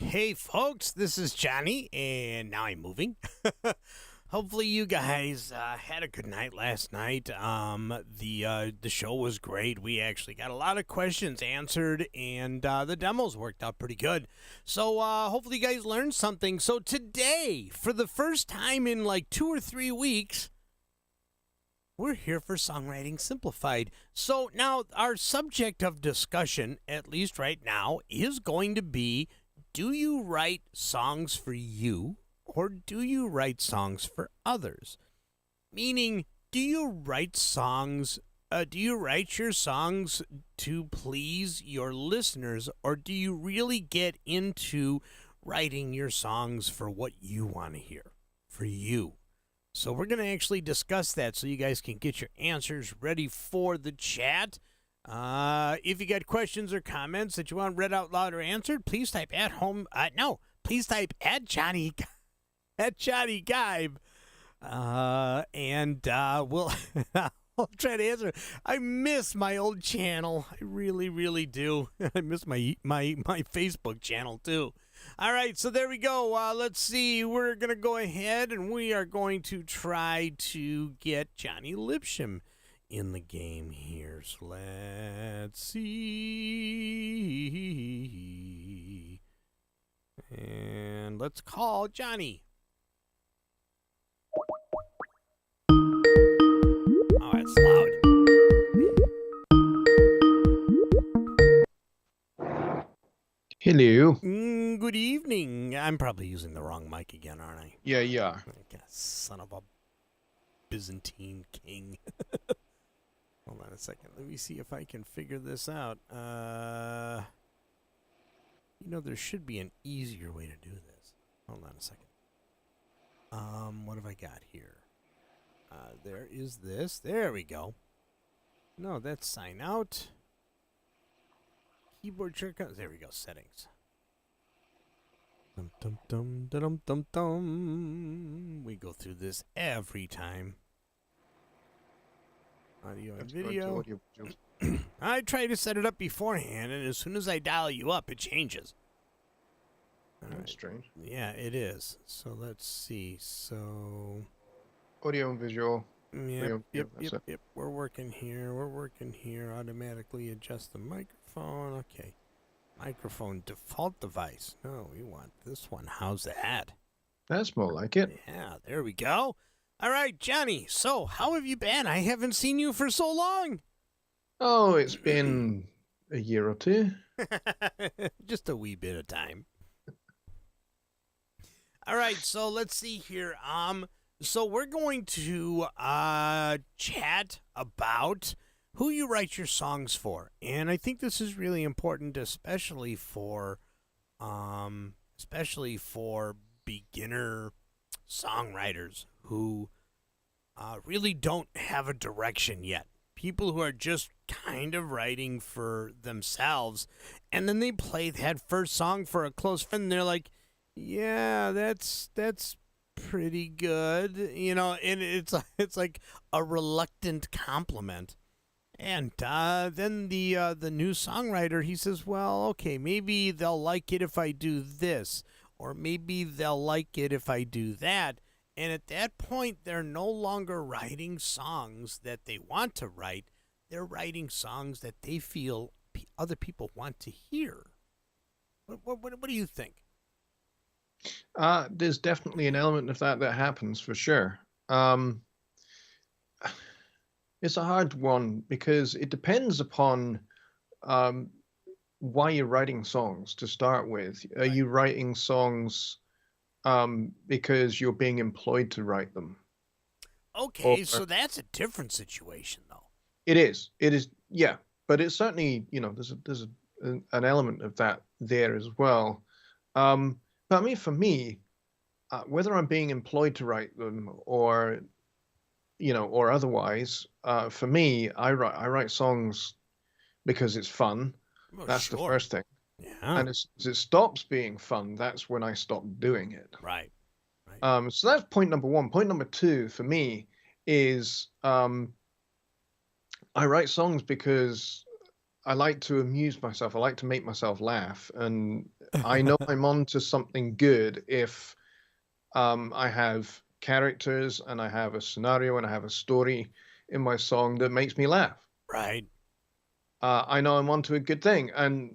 Hey folks, this is Johnny, and now I'm moving. Hopefully you guys had a good night last night. The show was great. We actually got a lot of questions answered, and the demos worked out pretty good. So hopefully you guys learned something. So today, for the first time in like 2 or 3 weeks, we're here for Songwriting Simplified. So now our subject of discussion, at least right now, is going to be, do you write songs for you, or do you write songs for others? Meaning, do you write your songs to please your listeners, or do you really get into writing your songs for what you want to hear, for you? So we're going to actually discuss that so you guys can get your answers ready for the chat. If you got questions or comments that you want read out loud or answered, please type at home. Please type at Johnny Gibe, and we'll I'll try to answer. I miss my old channel. I really, really do. I miss my Facebook channel too. All right, so there we go. Let's see. We're gonna go ahead and we are going to try to get Johnny Lipsham in the game here. So let's see. And let's call Johnny. Oh, it's loud. Hello. Good evening. I'm probably using the wrong mic again, aren't I? Yeah, yeah. Son of a Byzantine king. Hold on a second. Let me see if I can figure this out. There should be an easier way to do this. Hold on a second. What have I got here? There is this. There we go. No, that's sign out. Keyboard shortcuts. There we go. Settings. Dum dum dum dum dum dum. We go through this every time. Audio and video. I try to set it up beforehand, and as soon as I dial you up, it changes. That's strange. Yeah, it is. So let's see. So audio and visual. Yep. We're working here. Automatically adjust the microphone. Okay. Microphone default device. No, we want this one. How's that? That's more like it. Yeah, there we go. All right, Johnny. So, how have you been? I haven't seen you for so long. Oh, it's been a year or two. Just a wee bit of time. All right, so let's see here. So we're going to chat about who you write your songs for, and I think this is really important, especially for beginner songwriters who really don't have a direction yet. People who are just kind of writing for themselves, and then they play that first song for a close friend, and they're like, "Yeah, that's pretty good," and it's like a reluctant compliment. And then the new songwriter, he says, "Well, okay, maybe they'll like it if I do this, or maybe they'll like it if I do that." And at that point, they're no longer writing songs that they want to write. They're writing songs that they feel other people want to hear. What do you think? There's definitely an element of that happens for sure. It's a hard one because it depends upon why you're writing songs to start with. Are you writing songs because you're being employed to write them? Okay, so that's a different situation, though. It is, yeah. But it's certainly, there's an element of that there as well. But I mean, for me, whether I'm being employed to write them or or otherwise, for me, I write songs because it's fun. Well, That's the sure. first thing. Yeah. And as it stops being fun, that's when I stop doing it. Right. Right. So that's point number one. Point number two for me is I write songs because I like to amuse myself. I like to make myself laugh, and I know I'm on to something good if I have characters and I have a scenario and I have a story in my song that makes me laugh. Right. I know I'm onto a good thing, and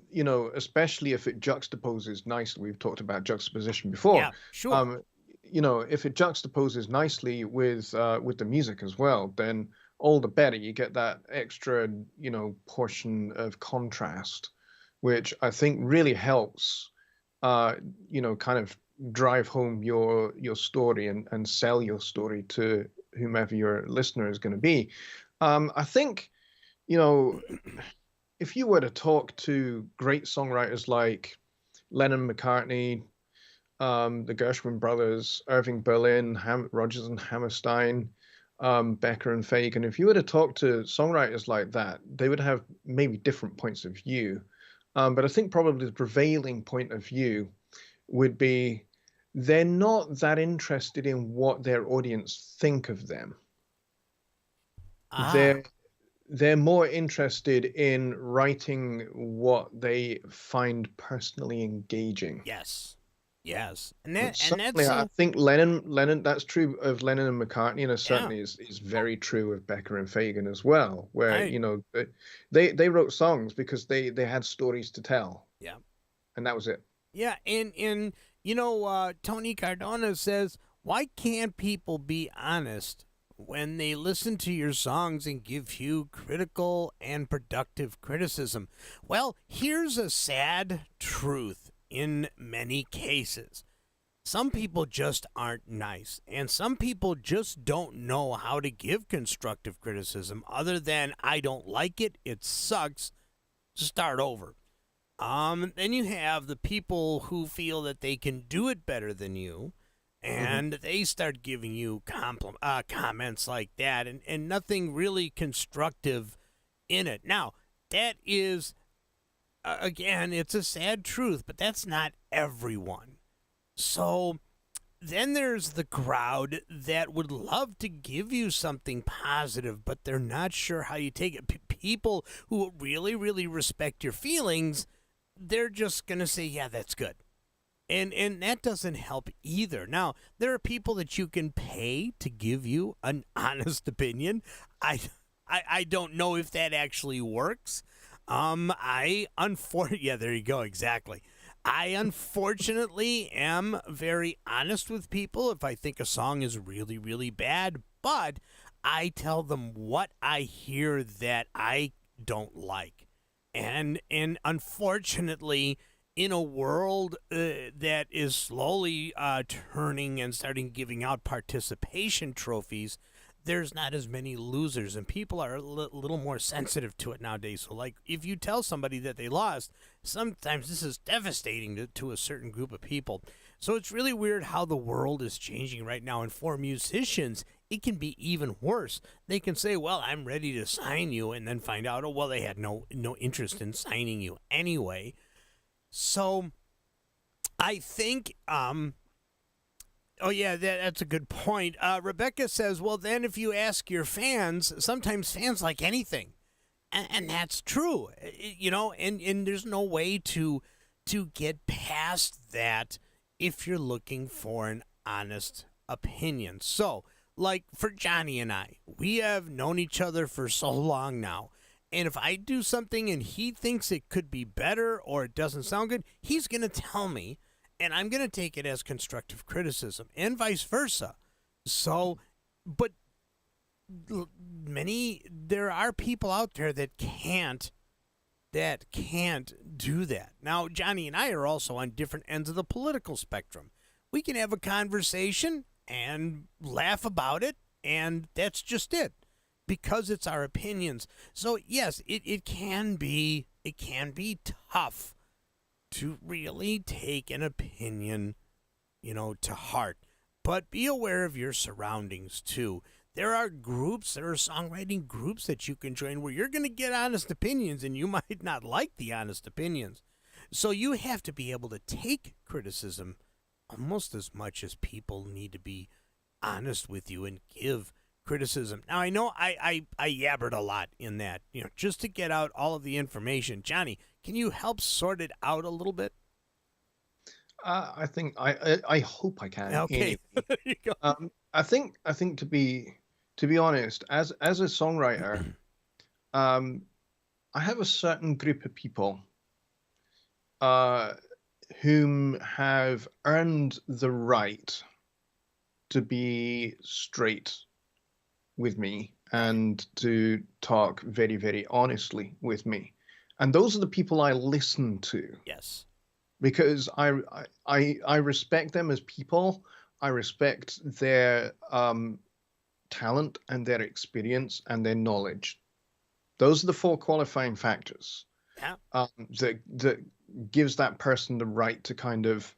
especially if it juxtaposes nicely. We've talked about juxtaposition before. Yeah. Sure. Um, if it juxtaposes nicely with the music as well, then all the better. You get that extra, portion of contrast, which I think really helps. Uh, kind of drive home your story and sell your story to whomever your listener is going to be. I think you know if you were to talk to great songwriters like Lennon, McCartney, the Gershwin brothers, Irving Berlin, Rodgers and Hammerstein, Becker and Fagan, if you were to talk to songwriters like that, they would have maybe different points of view. But I think probably the prevailing point of view would be they're not that interested in what their audience think of them. Ah. They're more interested in writing what they find personally engaging. Yes. Yes. And And certainly, that's I think Lennon. That's true of Lennon and McCartney, and it yeah. certainly is very true of Becker and Fagan as well. Where Right. they wrote songs because they had stories to tell, Yeah. and that was it. Yeah. And Tony Cardona says, why can't people be honest when they listen to your songs and give you critical and productive criticism? Well, here's a sad truth in many cases. Some people just aren't nice, and some people just don't know how to give constructive criticism other than I don't like it, it sucks, start over. Then you have the people who feel that they can do it better than you, Hmm. and they start giving you comments like that, and nothing really constructive in it. Now, that is, again, it's a sad truth, but that's not everyone. So then there's the crowd that would love to give you something positive, but they're not sure how you take it. People who really, really respect your feelings, they're just going to say, yeah, that's good. And that doesn't help either. Now, there are people that you can pay to give you an honest opinion. I don't know if that actually works. Yeah, there you go, exactly. I unfortunately am very honest with people if I think a song is really, really bad, but I tell them what I hear that I don't like. And unfortunately, in a world that is slowly turning and starting giving out participation trophies, there's not as many losers, and people are a little more sensitive to it nowadays. So, like, if you tell somebody that they lost, sometimes this is devastating to a certain group of people. So, it's really weird how the world is changing right now. And for musicians, it can be even worse. They can say, well, I'm ready to sign you, and then find out, oh, well, they had no interest in signing you anyway. So, I think oh, yeah, that's a good point. Rebecca says, well, then if you ask your fans, sometimes fans like anything. And that's true, and there's no way to get past that if you're looking for an honest opinion. So, like for Johnny and I, we have known each other for so long now. And if I do something and he thinks it could be better or it doesn't sound good, he's going to tell me, and I'm going to take it as constructive criticism, and vice versa. So, but there are people out there that can't do that. Now, Johnny and I are also on different ends of the political spectrum. We can have a conversation and laugh about it, and that's just it, because it's our opinions. So yes, it can be tough to really take an opinion, to heart. but be aware of your surroundings too. There are groups, there are songwriting groups that you can join where you're going to get honest opinions and you might not like the honest opinions. So you have to be able to take criticism almost as much as people need to be honest with you and give criticism. Now, I know I yabbered a lot in that, just to get out all of the information. Johnny, can you help sort it out a little bit? I think I hope I can. Okay. Anyway. There you go. I think to be honest, as a songwriter, I have a certain group of people whom have earned the right to be straight with me and to talk very, very honestly with me. And those are the people I listen to. Yes. Because I respect them as people. I respect their talent and their experience and their knowledge. Those are the four qualifying factors. Yeah. That gives that person the right to kind of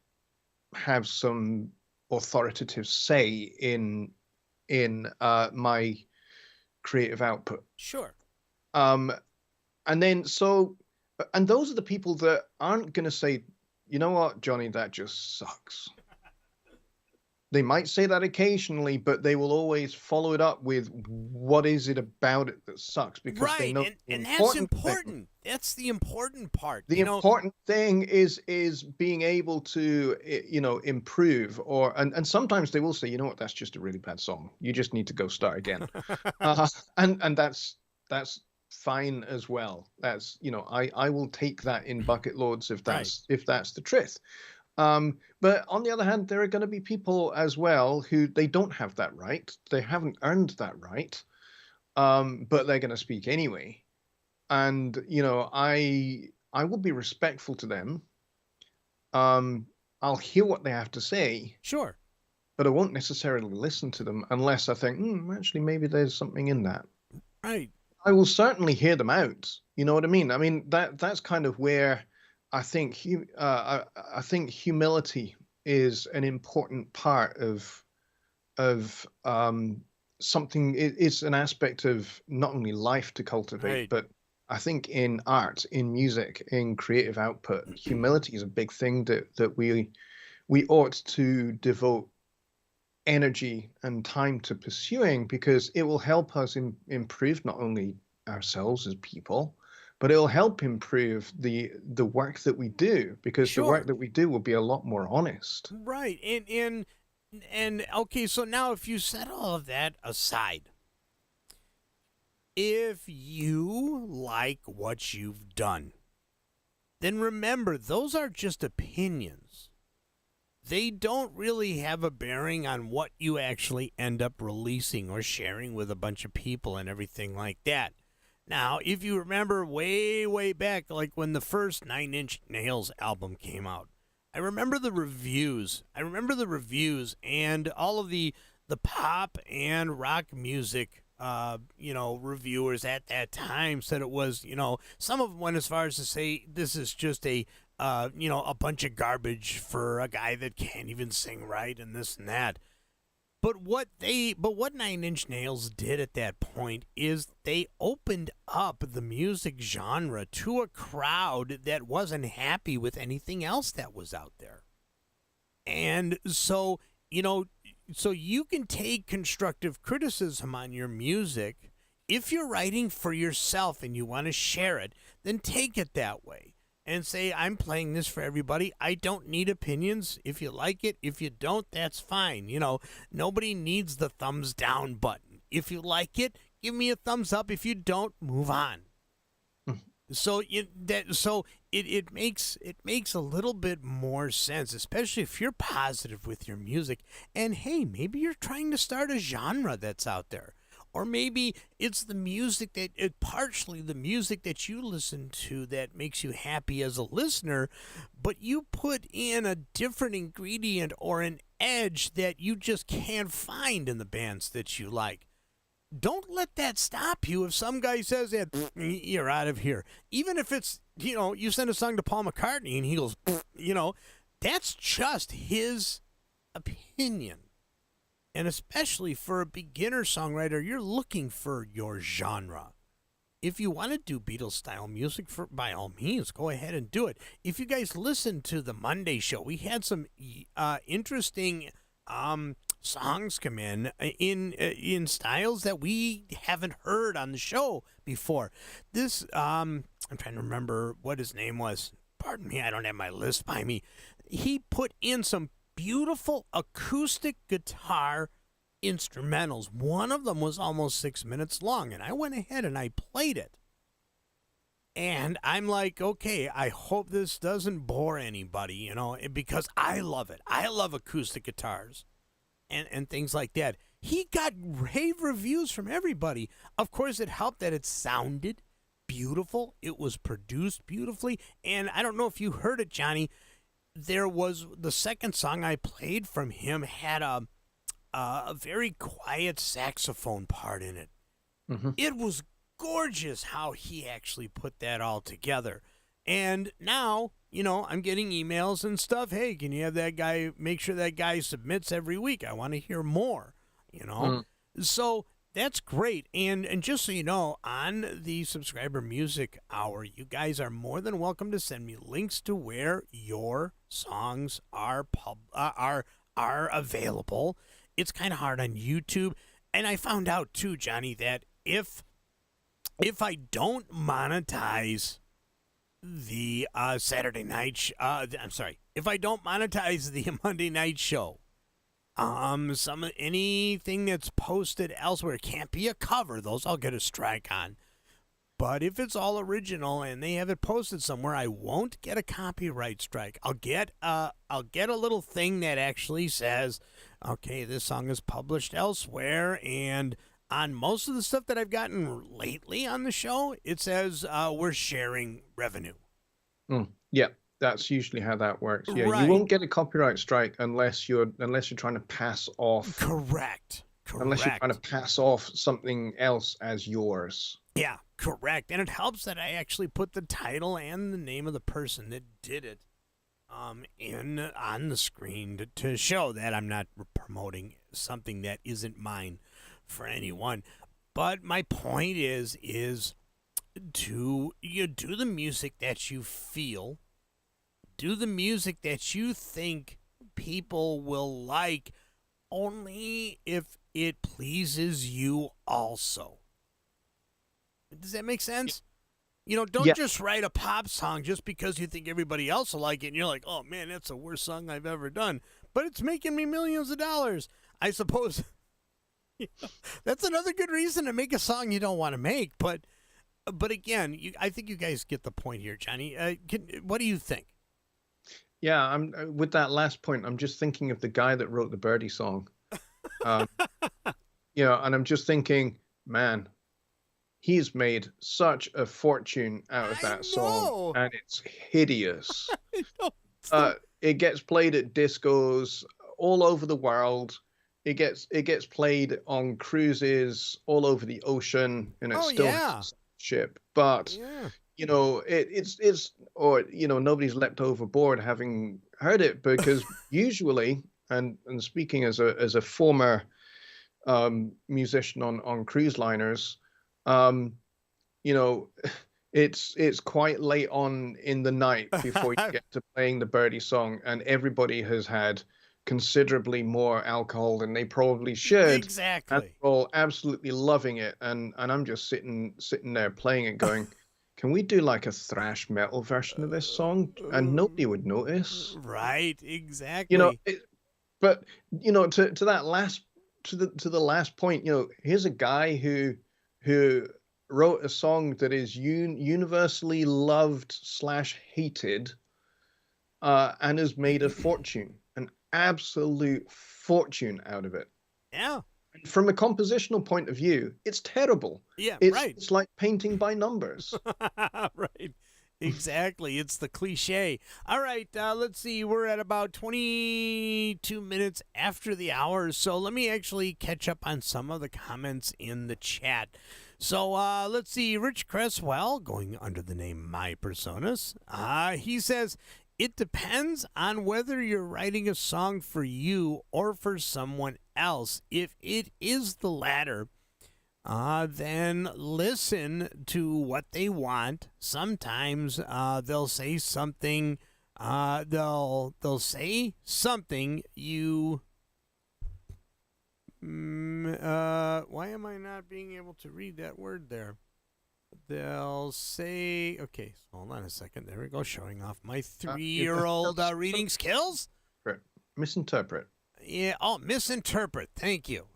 have some authoritative say in my creative output. Sure. And those are the people that aren't going to say, you know what, Johnny, that just sucks. They might say that occasionally, but they will always follow it up with, what is it about it that sucks? Because they know and that's important. That's the important part. The important thing is being able to, improve, and sometimes they will say, you know what, that's just a really bad song. You just need to go start again. And that's fine as well. That's, I will take that in bucket loads if that's the truth. But on the other hand, there are going to be people as well who they don't have that right. They haven't earned that right. But they're going to speak anyway. And, I will be respectful to them. I'll hear what they have to say. Sure. But I won't necessarily listen to them unless I think, actually, maybe there's something in that. Right. I will certainly hear them out. You know what I mean? I mean, that's kind of where I think humility is an important part of something. It's an aspect of not only life to cultivate, but I think in art, in music, in creative output, humility is a big thing that we ought to devote energy and time to pursuing, because it will help us improve not only ourselves as people, but it'll help improve the work that we do, because the work that we do will be a lot more honest. Right. And okay, so now if you set all of that aside, if you like what you've done, then remember, those are just opinions. They don't really have a bearing on what you actually end up releasing or sharing with a bunch of people and everything like that. Now, if you remember way, way back, like when the first 9 Inch Nails album came out, I remember the reviews. And all of the pop and rock music, reviewers at that time said it was, some of them went as far as to say this is just a bunch of garbage for a guy that can't even sing right and this and that. But what 9 Inch Nails did at that point is they opened up the music genre to a crowd that wasn't happy with anything else that was out there. And so, so you can take constructive criticism on your music. If you're writing for yourself and you want to share it, then take it that way. And say, I'm playing this for everybody. I don't need opinions. If you like it, if you don't, that's fine. Nobody needs the thumbs down button. If you like it, give me a thumbs up. If you don't, move on. So it makes a little bit more sense, especially if you're positive with your music. And hey, maybe you're trying to start a genre that's out there. Or maybe it's partially the music that you listen to that makes you happy as a listener, but you put in a different ingredient or an edge that you just can't find in the bands that you like. Don't let that stop you if some guy says that, you're out of here. Even if it's, you send a song to Paul McCartney and he goes, that's just his opinion. And especially for a beginner songwriter, you're looking for your genre. If you want to do Beatles style music, by all means, go ahead and do it. If you guys listen to the Monday show, we had some interesting songs come in styles that we haven't heard on the show before. This I'm trying to remember what his name was. Pardon me, I don't have my list by me. He put in some beautiful acoustic guitar instrumentals. One of them was almost 6 minutes long, and I went ahead and I played it. And I'm like, okay, I hope this doesn't bore anybody, because I love it. I love acoustic guitars and things like that. He got rave reviews from everybody. Of course, it helped that it sounded beautiful. It was produced beautifully. And I don't know if you heard it, Johnny. There was the second song I played from him had a very quiet saxophone part in it. Mm-hmm. It was gorgeous how he actually put that all together. And now, I'm getting emails and stuff. Hey, can you have that guy, make sure that guy submits every week? I want to hear more, So that's great. And just so you know, on the Subscriber Music Hour, you guys are more than welcome to send me links to where your songs are available. It's kind of hard on YouTube. And I found out too, Johnny, that if I don't monetize the Saturday night, if I don't monetize the Monday night show, anything that's posted elsewhere can't be a cover. Those I'll get a strike on. But if it's all original and they have it posted somewhere, I won't get a copyright strike. I'll get a little thing that actually says, okay, this song is published elsewhere. And on most of the stuff that I've gotten lately on the show, it says we're sharing revenue. Yeah, that's usually how that works. Yeah, Right. You won't get a copyright strike unless you're trying to pass off. Correct. Unless you're trying to pass off something else as yours. Yeah, correct. And it helps that I actually put the title and the name of the person that did it on the screen to show that I'm not promoting something that isn't mine for anyone. But my point is to do the music that you feel, do the music that you think people will like, only if it pleases you also. Does that make sense? Don't just write a pop song just because you think everybody else will like it and you're like, oh man, that's the worst song I've ever done, but it's making me millions of dollars. I suppose that's another good reason to make a song you don't want to make. But again, I think you guys get the point here, Johnny. What do you think? Yeah, I'm with that last point. I'm just thinking of the guy that wrote the Birdie song. And I'm just thinking, man, he's made such a fortune out of that song, and it's hideous. It gets played at discos all over the world. It gets played on cruises all over the ocean, and it's still has a ship. But it's nobody's leapt overboard having heard it, because usually, and speaking as a former musician on cruise liners, it's quite late on in the night before you get to playing the Birdie song, and everybody has had considerably more alcohol than they probably should. Exactly. And they're all absolutely loving it, and I'm just sitting there playing it, going, can we do like a thrash metal version of this song? And nobody would notice. Right, exactly. But to that last to the last point, here's a guy who wrote a song that is universally loved / hated, and has made a fortune, an absolute fortune out of it. Yeah. And from a compositional point of view, it's terrible. Yeah, right. It's like painting by numbers. Right. Exactly. It's the cliche. All right, let's see. We're at about 22 minutes after the hour, so let me actually catch up on some of the comments in the chat. So let's see. Rich Cresswell, going under the name My Personas, he says, It depends on whether you're writing a song for you or for someone else. If it is the latter, then listen to what they want. Sometimes they'll say something. They'll say something you. Why am I not being able to read that word there? They'll say, okay, so hold on a second. There we go, showing off my 3-year-old reading skills. Misinterpret. Yeah, misinterpret. Thank you.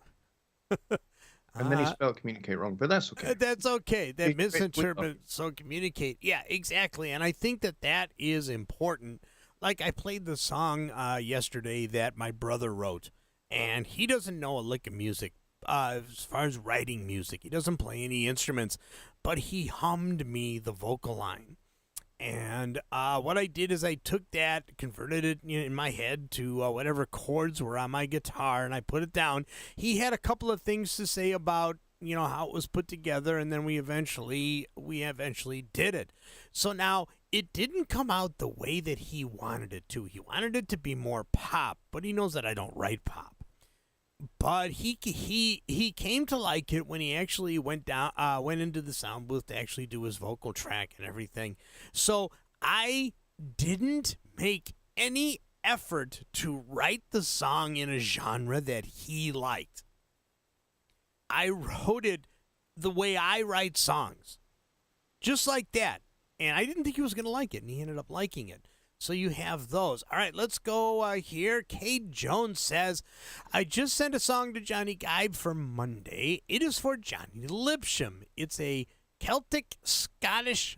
And then he spelled communicate wrong, but that's okay. That's okay. That misinterpret, so communicate. Yeah, exactly. And I think that is important. Like I played the song yesterday that my brother wrote, and he doesn't know a lick of music as far as writing music. He doesn't play any instruments, but he hummed me the vocal line. And what I did is I took that, converted it in my head to whatever chords were on my guitar, and I put it down. He had a couple of things to say about how it was put together, and then we eventually did it. So now it didn't come out the way that he wanted it to. He wanted it to be more pop, but he knows that I don't write pop. But he came to like it when he actually went into the sound booth to actually do his vocal track and everything. So I didn't make any effort to write the song in a genre that he liked. I wrote it the way I write songs, just like that. And I didn't think he was going to like it, and he ended up liking it. So you have those. All right, let's go here. Kate Jones says, I just sent a song to Johnny Gibe for Monday. It is for Johnny Lipsham. It's Celtic Scottish.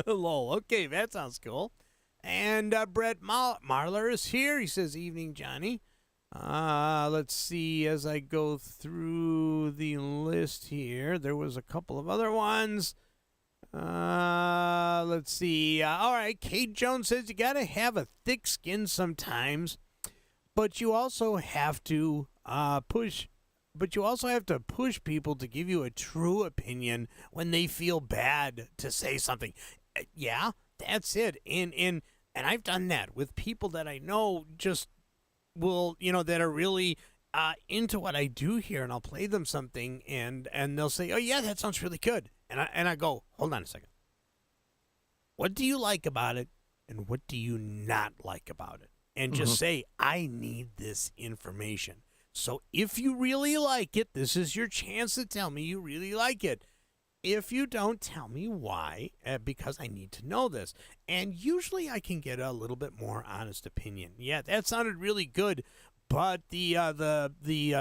Lol. Okay, that sounds cool. And Brett Marler is here. He says, evening, Johnny. Let's see, as I go through the list here, there was a couple of other ones. Let's see. All right, Kate Jones says you got to have a thick skin sometimes, but you also have to push people to give you a true opinion when they feel bad to say something. Yeah, that's it. And I've done that with people that I know just will, that are really into what I do here, and I'll play them something, and they'll say, "Oh yeah, that sounds really good," and I go, "Hold on a second. What do you like about it, and what do you not like about it?" And just say, "I need this information." So if you really like it, this is your chance to tell me you really like it. If you don't, tell me why, because I need to know this. And usually I can get a little bit more honest opinion. Yeah, that sounded really good, but the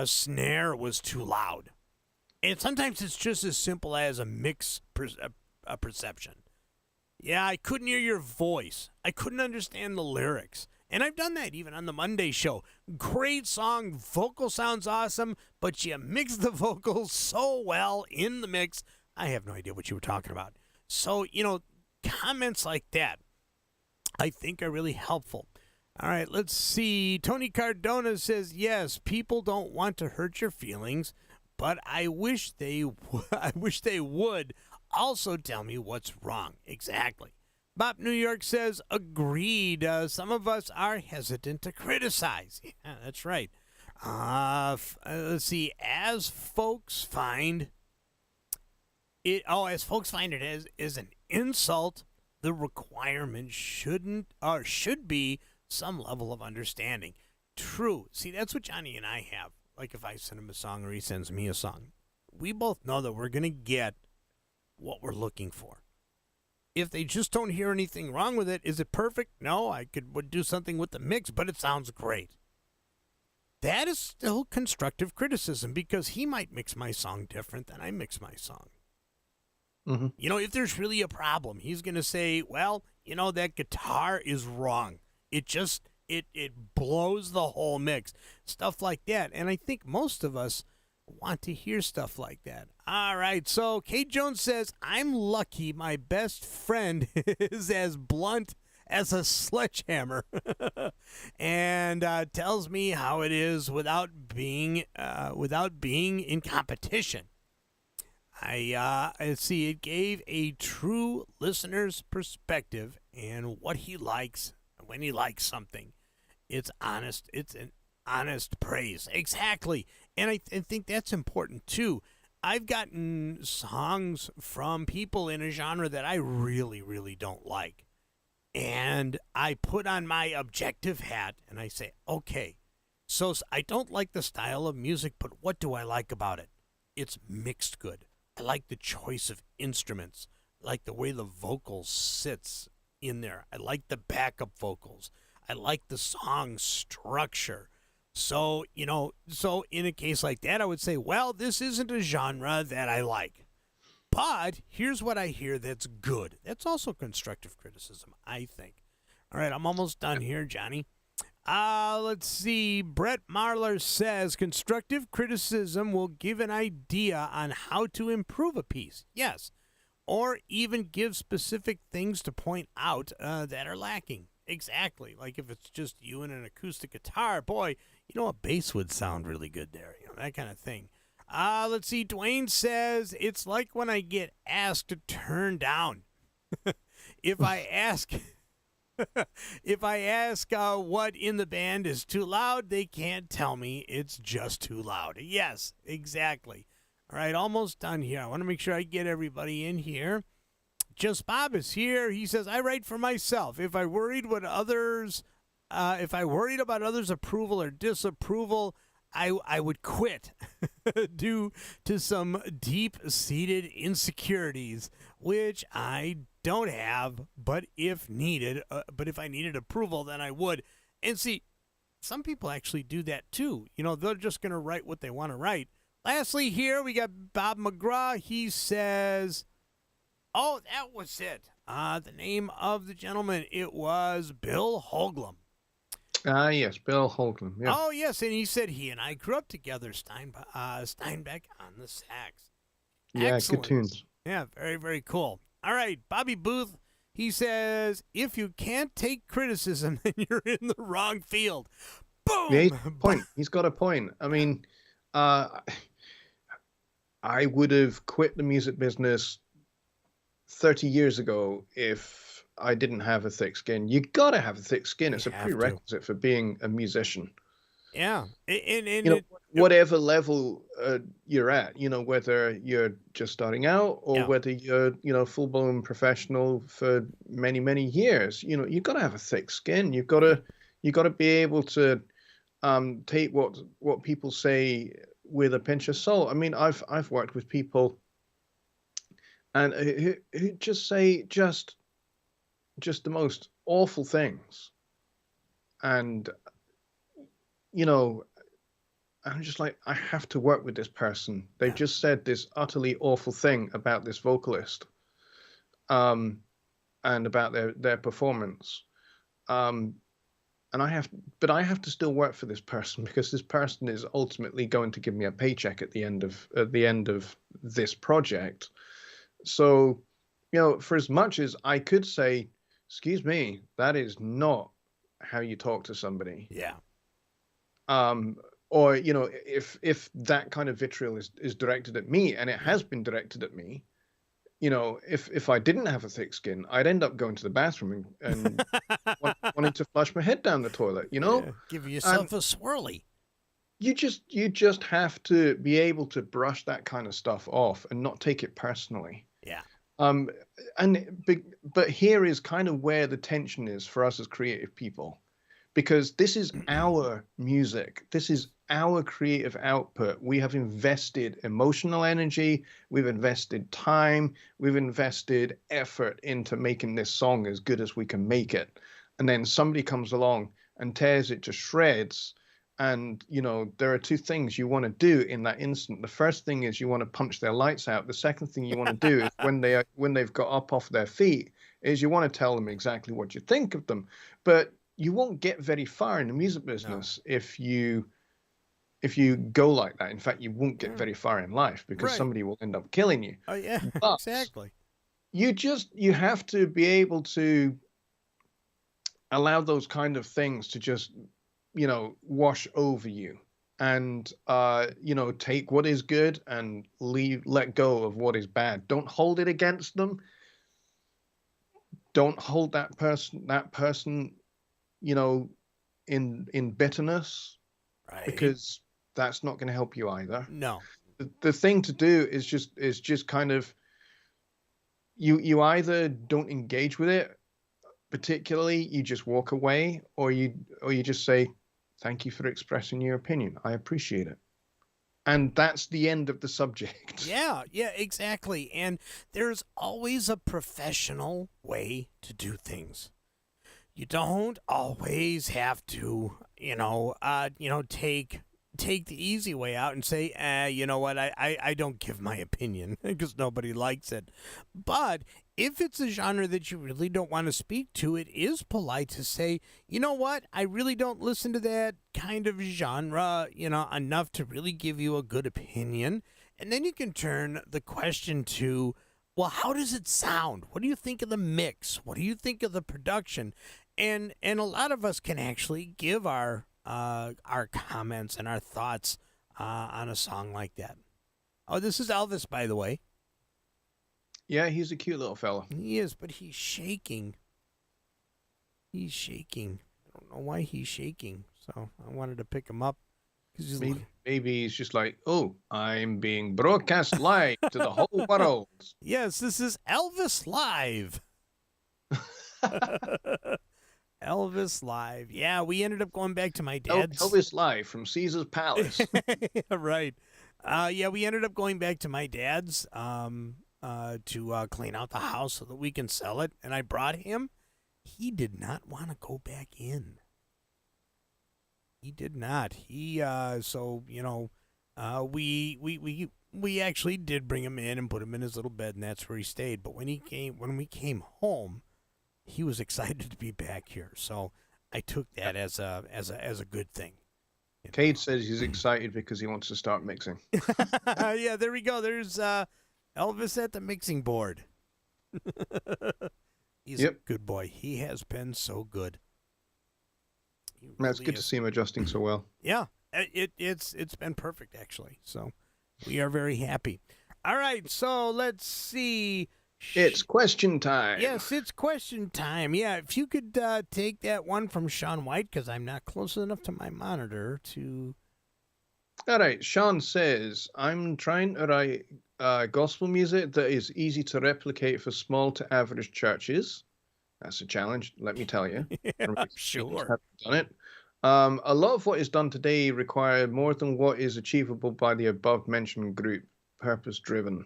snare was too loud. And sometimes it's just as simple as a mix perception. Yeah, I couldn't hear your voice. I couldn't understand the lyrics. And I've done that even on the Monday show. Great song, vocal sounds awesome, but you mix the vocals so well in the mix, I have no idea what you were talking about. So, comments like that, I think are really helpful. All right, let's see. Tony Cardona says, yes, people don't want to hurt your feelings, but I wish they would also tell me what's wrong. Exactly. Bob New York says, agreed. Some of us are hesitant to criticize. Yeah, that's right. Let's see. As folks find it as an insult, the requirement should be some level of understanding. True. See, that's what Johnny and I have. Like if I send him a song or he sends me a song, we both know that we're going to get what we're looking for. If they just don't hear anything wrong with it, is it perfect? No, I would do something with the mix, but it sounds great. That is still constructive criticism because he might mix my song different than I mix my song. Mm-hmm. If there's really a problem, he's going to say, well, that guitar is wrong. It just, it blows the whole mix. Stuff like that. And I think most of us want to hear stuff like that. All right, so Kate Jones says, I'm lucky my best friend is as blunt as a sledgehammer and tells me how it is without being in competition. I see it gave a true listener's perspective and what he likes when he likes something. It's honest. It's an honest praise. Exactly. And I think that's important too. I've gotten songs from people in a genre that I really, really don't like. And I put on my objective hat and I say, okay, so I don't like the style of music, but what do I like about it? It's mixed good. I like the choice of instruments. I like the way the vocals sits in there. I like the backup vocals. I like the song structure. So, so in a case like that, I would say, well, this isn't a genre that I like. But here's what I hear that's good. That's also constructive criticism, I think. All right, I'm almost done here, Johnny. Let's see. Brett Marler says constructive criticism will give an idea on how to improve a piece. Yes. Or even give specific things to point out that are lacking. Exactly. Like if it's just you and an acoustic guitar, boy, a bass would sound really good there. That kind of thing. Let's see. Dwayne says it's like when I get asked to turn down. if I ask if I ask what in the band is too loud, they can't tell me it's just too loud. Yes, exactly. All right, almost done here. I want to make sure I get everybody in here. Just Bob is here. He says, I write for myself. If I worried about others' approval or disapproval, I would quit due to some deep-seated insecurities, which I don't have, but if I needed approval, then I would. And see, some people actually do that too. They're just going to write what they want to write. Lastly, here we got Bob McGraw. He says, oh, that was it. The name of the gentleman, it was Bill Hoagland. Yes, Bill Hoagland. Yeah. Oh, yes, and he said he and I grew up together, Steinbeck on the sax. Yeah, Excellent. good tunes. Yeah, very, very cool. All right, Bobby Booth, he says, if you can't take criticism, then you're in the wrong field. Boom! Yeah, he's got a point. I mean, I would have quit the music business 30 years ago if I didn't have a thick skin. You got to have a thick skin. It's a prerequisite for being a musician. Yeah. Whatever level you're at, whether you're just starting out or whether you're, full-blown professional for many, many years, you got to have a thick skin. You got to be able to take what people say with a pinch of salt. I mean, I've worked with people and who just say just the most awful things. And, I'm just like, I have to work with this person. They've just said this utterly awful thing about this vocalist, and about their performance. And I have to still work for this person because this person is ultimately going to give me a paycheck at the end of this project. So, for as much as I could say, excuse me, that is not how you talk to somebody. Yeah. Or, if that kind of vitriol is directed at me, and it has been directed at me, if I didn't have a thick skin, I'd end up going to the bathroom and wanting to flush my head down the toilet, Yeah. Give yourself a swirly. You just have to be able to brush that kind of stuff off and not take it personally. Yeah. But here is kind of where the tension is for us as creative people, because this is our music. This is our creative output. We have invested emotional energy. We've invested time. We've invested effort into making this song as good as we can make it. And then somebody comes along and tears it to shreds. And, there are two things you want to do in that instant. The first thing is you want to punch their lights out. The second thing you want to do is when they've got up off their feet is you want to tell them exactly what you think of them. But you won't get very far in the music business if you go like that. In fact, you won't get very far in life because somebody will end up killing you. Oh, yeah, but exactly. You have to be able to allow those kind of things to just, wash over you. and take what is good and let go of what is bad. Don't hold it against them. Don't hold that person you know in bitterness, Right. because that's not going to help you either. No. The thing to do is just kind of, you either don't engage with it particularly, you just walk away, or you just say thank you for expressing your opinion, I appreciate it, and that's the end of the subject. Yeah, yeah, exactly. And there's always a professional way to do things. You don't always have to, take the easy way out and say, you know what, I don't give my opinion because nobody likes it. But if it's a genre that you really don't want to speak to, it is polite to say, you know what, I really don't listen to that kind of genre, enough to really give you a good opinion. And then you can turn the question to, well, how does it sound? What do you think of the mix? What do you think of the production? And a lot of us can actually give our comments and our thoughts on a song like that. Oh, this is Elvis, by the way. Yeah, he's a cute little fella. He is, but he's shaking. He's shaking. I don't know why he's shaking. So I wanted to pick him up because he's Maybe he's just like, oh, I'm being broadcast live to the whole world. yes, this is Elvis live. Elvis live. Yeah, we ended up going back to my dad's. Elvis live from Caesar's Palace. Right. Yeah, we ended up going back to my dad's to clean out the house so that we can sell it. And I brought him. He did not want to go back in. He did not. We actually did bring him in and put him in his little bed, and that's where he stayed. But when we came home, he was excited to be back here. So I took that as a good thing. Cade says he's excited because he wants to start mixing. Yeah, there we go. There's Elvis at the mixing board. He's a good boy. He has been so good. It's good to see him adjusting so well. Yeah, it's been perfect actually. So we are very happy. All right, so let's see. It's question time. Yes, it's question time. Yeah, if you could take that one from Sean White, because I'm not close enough to my monitor to. All right, Sean says, I'm trying to write gospel music that is easy to replicate for small to average churches. That's a challenge, let me tell you. Yeah, sure. Have done it. A lot of what is done today require more than what is achievable by the above mentioned group, purpose driven.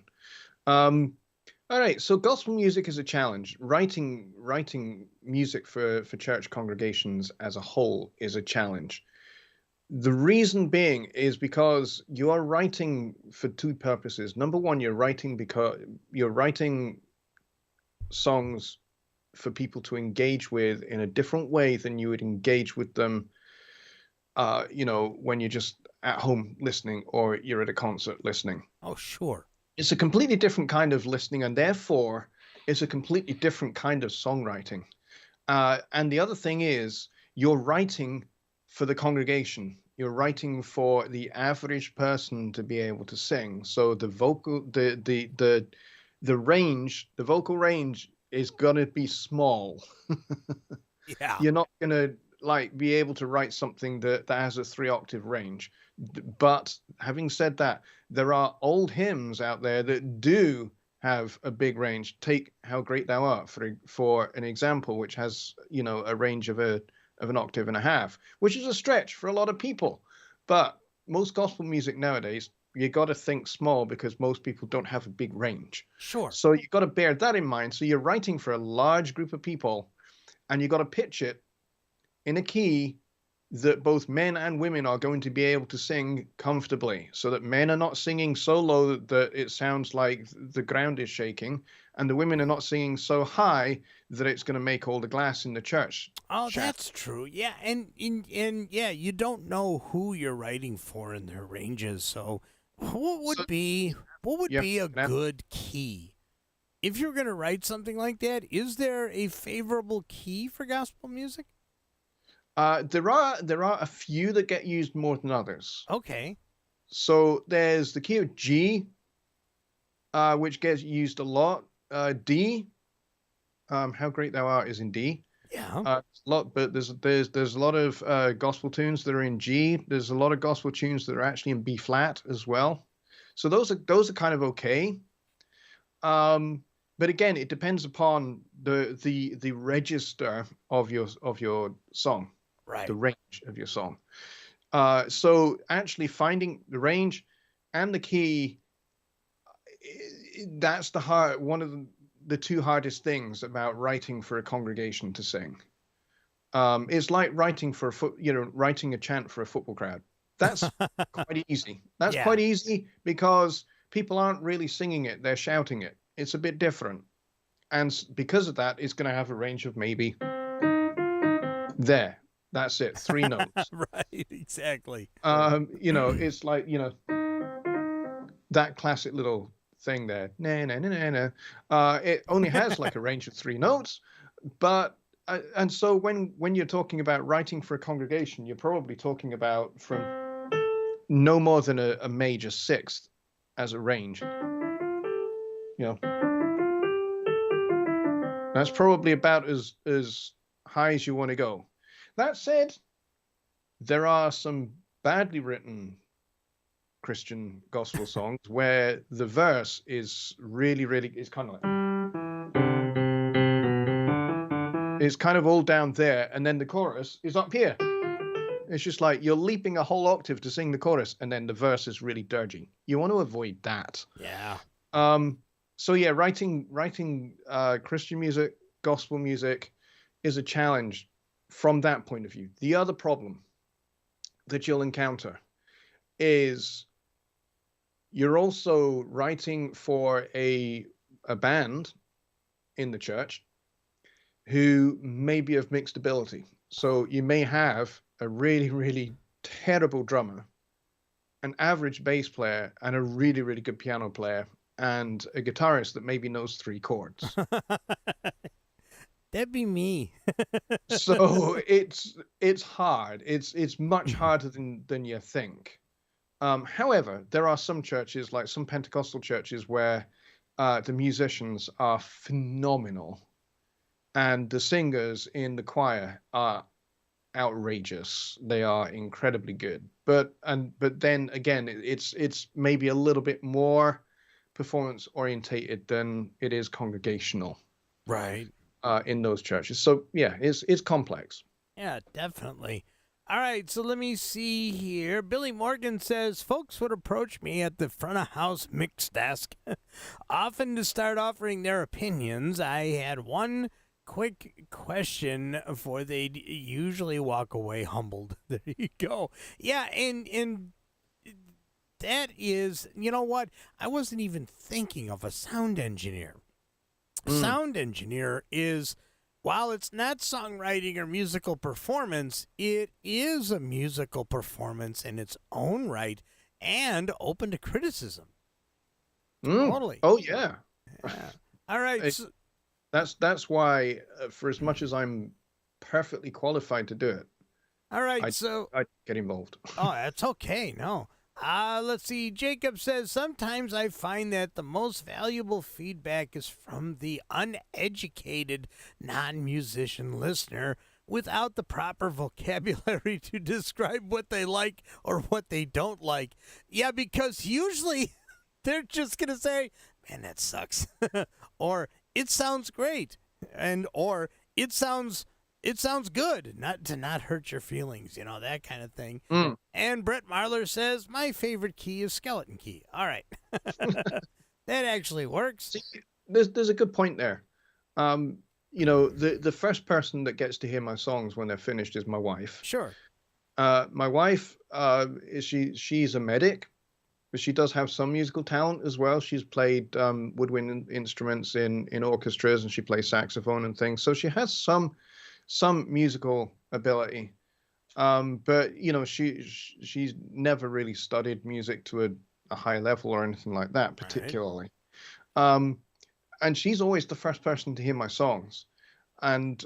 All right, so gospel music is a challenge. Writing music for church congregations as a whole is a challenge. The reason being is because you are writing for two purposes. Number one, you're writing because you're writing songs for people to engage with in a different way than you would engage with them, when you're just at home listening or you're at a concert listening. Oh, sure. It's a completely different kind of listening, and therefore it's a completely different kind of songwriting. And the other thing is, you're writing for the congregation. You're writing for the average person to be able to sing. So the vocal range is gonna be small. Yeah. You're not gonna be able to write something that has a 3-octave range. But having said that, there are old hymns out there that do have a big range. Take How Great Thou Art for an example, which has a range of an octave and a half, which is a stretch for a lot of people. But most gospel music nowadays, you got to think small because most people don't have a big range. Sure. So you got to bear that in mind. So you're writing for a large group of people, and you got to pitch it in a key that both men and women are going to be able to sing comfortably, so that men are not singing so low that it sounds like the ground is shaking, and the women are not singing so high that it's going to make all the glass in the church. Oh, that's true. Yeah, and yeah, you don't know who you're writing for in their ranges. So, what would be a good key? If you're going to write something like that, is there a favorable key for gospel music? There are a few that get used more than others. Okay. So there's the key of G, which gets used a lot. D, How Great Thou Art is in D. Yeah. A lot, but there's a lot of gospel tunes that are in G. There's a lot of gospel tunes that are actually in B flat as well. So those are kind of okay. But again, it depends upon the register of your song, Right. the range of your song. So actually finding the range and the key, that's one of the two hardest things about writing for a congregation to sing. It's like writing for writing a chant for a football crowd. That's quite easy. That's Yeah. quite easy because people aren't really singing it; they're shouting it. It's a bit different, and because of that, it's going to have a range of maybe there. That's it, 3 notes. Right. Exactly. It's like that classic little thing there. Na na na na na. It only has like a range of 3 notes, but and so when you're talking about writing for a congregation, you're probably talking about from no more than a major sixth as a range. That's probably about as high as you want to go. That said, there are some badly written Christian gospel songs where the verse is really, really, it's kind of like, it's kind of all down there, and then the chorus is up here. It's just like you're leaping a whole octave to sing the chorus, and then the verse is really dirgy. You want to avoid that. Yeah. So yeah, writing Christian music, gospel music is a challenge from that point of view. The other problem that you'll encounter is you're also writing for a band in the church who may be of mixed ability. So you may have a really, really terrible drummer, an average bass player, and a really, really good piano player, and a guitarist that maybe knows 3 chords. That'd be me. So it's hard. It's much harder than you think. However, there are some churches, like some Pentecostal churches, where the musicians are phenomenal, and the singers in the choir are outrageous. They are incredibly good. But then again, it's maybe a little bit more performance orientated than it is congregational. Right. In those churches. So yeah, it's complex. Yeah, definitely. All right, so let me see here. Billy Morgan says, folks would approach me at the front of house mix desk, often to start offering their opinions. I had one quick question before they'd usually walk away humbled. There you go. Yeah, and that is, you know what? I wasn't even thinking of a sound engineer. Sound engineer is, while it's not songwriting or musical performance, it is a musical performance in its own right and open to criticism. Totally. Oh yeah. Yeah. All right. So, That's why, for as much as I'm perfectly qualified to do it, all right. I get involved. Oh, that's okay. No. Let's see. Jacob says, sometimes I find that the most valuable feedback is from the uneducated non-musician listener without the proper vocabulary to describe what they like or what they don't like. Yeah, because usually they're just going to say, man, that sucks. Or it sounds great. Or it sounds good, not to not hurt your feelings, that kind of thing. And Brett Marler says, my favorite key is skeleton key. All right. That actually works. See, there's a good point there. The first person that gets to hear my songs when they're finished is my wife. Sure. My wife, she's a medic, but she does have some musical talent as well. She's played woodwind instruments in orchestras, and she plays saxophone and things. So she has some musical ability. But she's never really studied music to a high level or anything like that particularly. Right. And she's always the first person to hear my songs. And,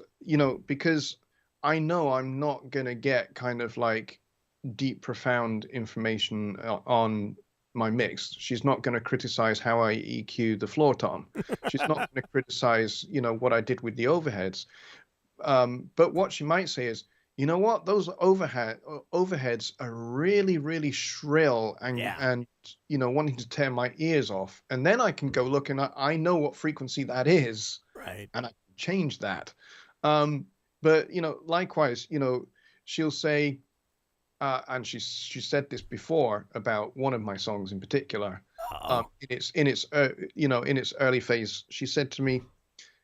because I know I'm not gonna get kind of like deep, profound information on my mix. She's not going to criticize how I EQ the floor tom. She's not going to criticize, what I did with the overheads. But what she might say is, you know what, those overheads are really, really shrill and Yeah. and wanting to tear my ears off. And then I can go look and I know what frequency that is, Right. and I can change that. But likewise, she'll say, and she said this before about one of my songs in particular. Oh. In its early phase, she said to me,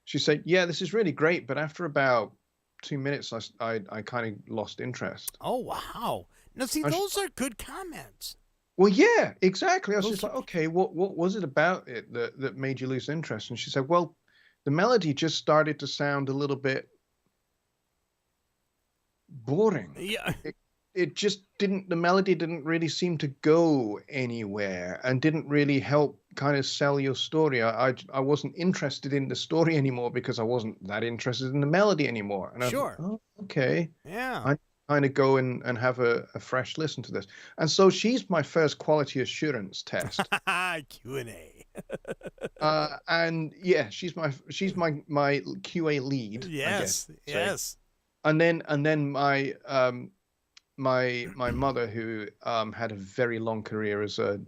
she said, "Yeah, this is really great, but after about 2 minutes, I kind of lost interest." Oh, wow. Now, see, I was, those are good comments. well, yeah, exactly. I was just Those, like, okay, what was it about it that made you lose interest? And she said, well, the melody just started to sound a little bit boring. yeah. It just didn't, the melody didn't really seem to go anywhere and didn't really help kind of sell your story. I wasn't interested in the story anymore because I wasn't that interested in the melody anymore. And I was like, Sure. oh, okay. Yeah. I kind of go and have a fresh listen to this. And so she's my first quality assurance test. Q&A. And yeah, she's my QA lead, I guess Yes. you'd say. Yes. And then my mother, who had a very long career as a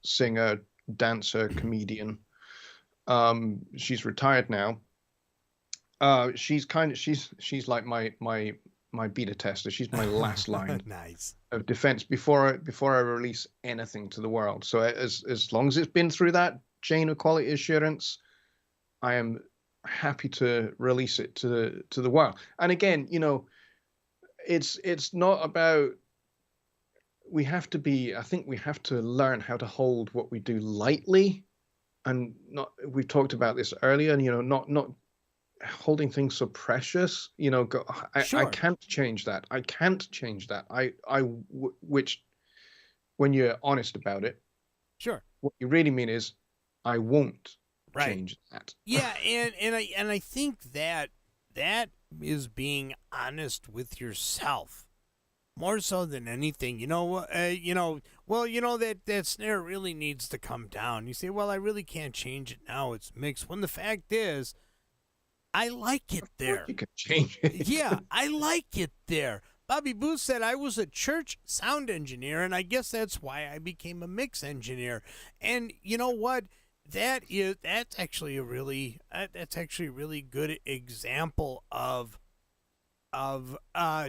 singer, dancer, comedian. She's retired now. She's like my beta tester. She's my last line Nice. of defense before I release anything to the world. So as long as it's been through that chain of quality assurance, I am happy to release it to the world. And again, it's not about, I think we have to learn how to hold what we do lightly, and not, we've talked about this earlier, and not holding things so precious. I Sure. can't change that. I can't change that. Which, when you're honest about it, Sure. what you really mean is, I won't Right. change that. Yeah, and I think that is being honest with yourself more so than anything. That snare really needs to come down. You say, well, I really can't change it now. It's mixed. When the fact is, I like it there. You can change it. Yeah, I like it there. Bobby Booth said I was a church sound engineer, and I guess that's why I became a mix engineer. And you know what? That's actually a really good example of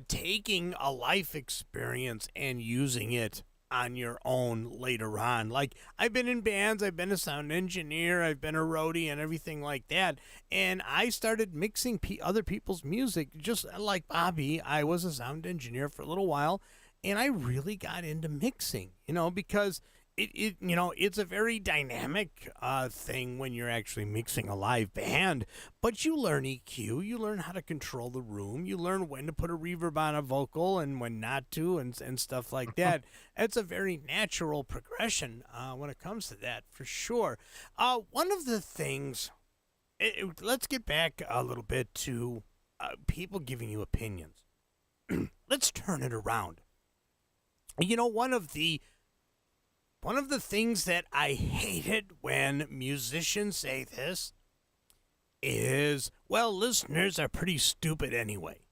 taking a life experience and using it on your own later on. Like, I've been in bands, I've been a sound engineer, I've been a roadie and everything like that, and I started mixing other people's music just like Bobby. I was a sound engineer for a little while, and I really got into mixing, because it's a very dynamic thing when you're actually mixing a live band. But you learn EQ, you learn how to control the room, you learn when to put a reverb on a vocal and when not to, and stuff like that. It's a very natural progression when it comes to that, for sure. One of the things, let's get back a little bit to people giving you opinions. Let's turn it around. One of the things that I hated when musicians say this is, well, listeners are pretty stupid anyway.